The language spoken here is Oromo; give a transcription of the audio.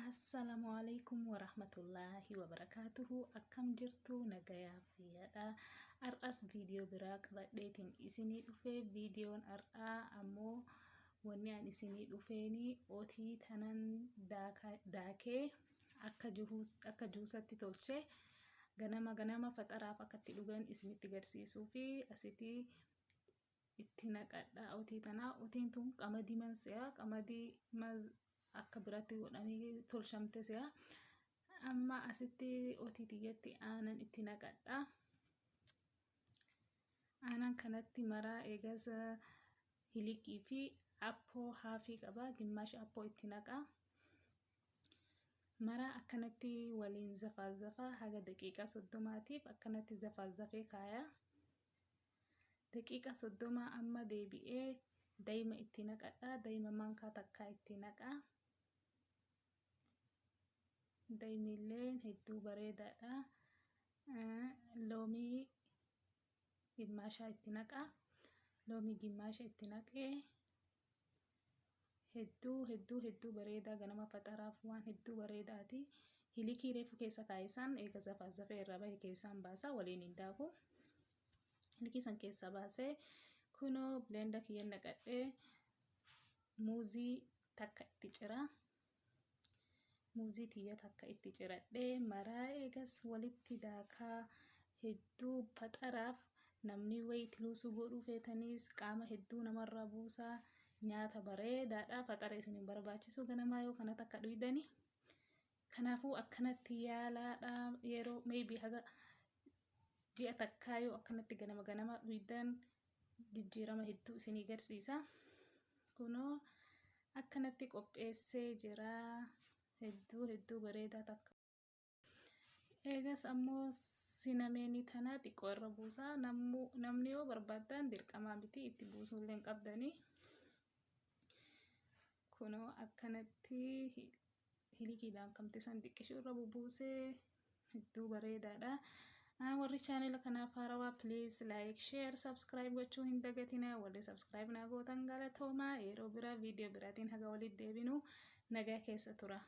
Assalamualaikum warahmatullahi wabarakatuh. Akkam jirtu nagayaa fayyaadha. Ar'as video biraa qabadheetiin isinii dhufee videoon ar'aa ammoo wanni an isinii dhufeeni otii tanan daakee akka juusatti tolchee ganama faxaraaf akkatti dhugan isinitti garsiisuu fi asitti itti naqadha. Otii tanaa otiin tun qamadii manse'a qamadii akka biratti godhanii tolchamte se'a. Amma asitti otii tiyyatti aanan itti naqadha. Aanan kanatti maraa eegas hilikii fi appoo haafii qaba. Gimaash appoo itti naqa. Maraa akkanatti waliin zafaa haga daqiiqaa 30tiif akkanatti zafee kaaya. Daqiiqaa 30 amma deebi'ee daa'ima itti naqadha. Daa'ima mankaa takkaa itti naqa. Daa'imilleen hedduu bareedaadha. Loomii gimaashaa itti naqa. Loomii gimaasha itti naqee hedduu bareedaa ganama faxaraaf waan hedduu bareedaati. Hilikii reefu keessa kaayisaan eega zafee irra bahe keessaan baasa waliin hin daaku. Hilikii san keessa baasee kunoo blender kiyya naqadhee muuzii takka itti cira. Muuzii tiyya takka itti ciradhee maraa eegas walitti daakaa hedduu faxaraaf namni wayit luusuu godhuu feetanis qaama hedduu namarraa buusaa nyaata bareedaadha. Faxara isin hin barbaachisu ganamaa yoo kana takka dhuydani. Kanaafuu akkanatti yaalaadha yeroo maybe haga ji'a takkaa yoo akkanatti ganama dhuydan jijjiirama hedduu isinii garsiisa. Kunoo akkanatti qopheessee jira. Hedduu bareedaa takka. Eegas ammoo sinameenii tanaa xiqqoo irra buusaa. Namni yoo barbaadan dirqamaa miti itti buusuu illee qabdanii. Kunoo akkanatti hilikiidhaan kamte san xiqqishuu irra bubuusee hedduu bareedaadha. Warri channel kanaaf haarawaa please like, share, subscribe gochuu hin dagatina. Warri subscribe naa gootan galatooma. Yeroo biraa video biraatiin haga walitti deebinu nagaa keessa tura.